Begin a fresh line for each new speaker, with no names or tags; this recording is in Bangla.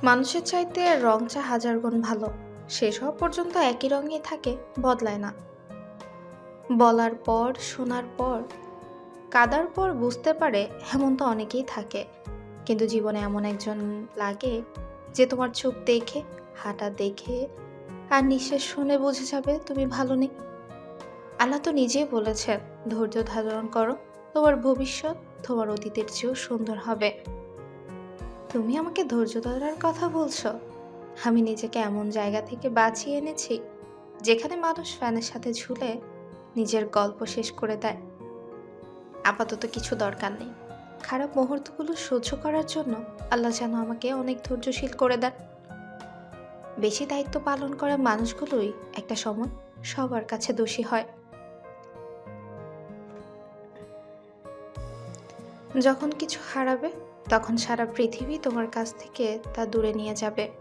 মানুষের চাইতে রংটা হাজার গুণ ভালো। শেষ হওয়া পর্যন্ত একই রঙেই থাকে, বদলায় না। বলার পর, শোনার পর, কাদার পর বুঝতে পারে এমন তো অনেকেই থাকে। কিন্তু জীবনে এমন একজন লাগে যে তোমার চোখ দেখে, হাঁটা দেখে আর নিঃশ্বাস শুনে বুঝে যাবে তুমি ভালো নেই। আল্লাহ তো নিজেই বলেছেন, ধৈর্য ধারণ করো, তোমার ভবিষ্যৎ তোমার অতীতের চেয়েও সুন্দর হবে। তুমি আমাকে ধৈর্য ধরার কথা বলছো? আমি নিজেকে এমন জায়গা থেকে বাঁচিয়ে এনেছি যেখানে মানুষ ফ্যানের সাথে ঝুলে নিজের গল্প শেষ করে দেয়। আপাতত কিছু দরকার নেই। খারাপ মুহূর্তগুলো সহ্য করার জন্য আল্লাহ যেন আমাকে অনেক ধৈর্যশীল করে দেন। বেশি দায়িত্ব পালন করা মানুষগুলোই একটা সময় সবার কাছে দোষী হয়। যখন কিছু হারাবে, তখন সারা পৃথিবী তোমার কাছ থেকে তা দূরে নিয়ে যাবে।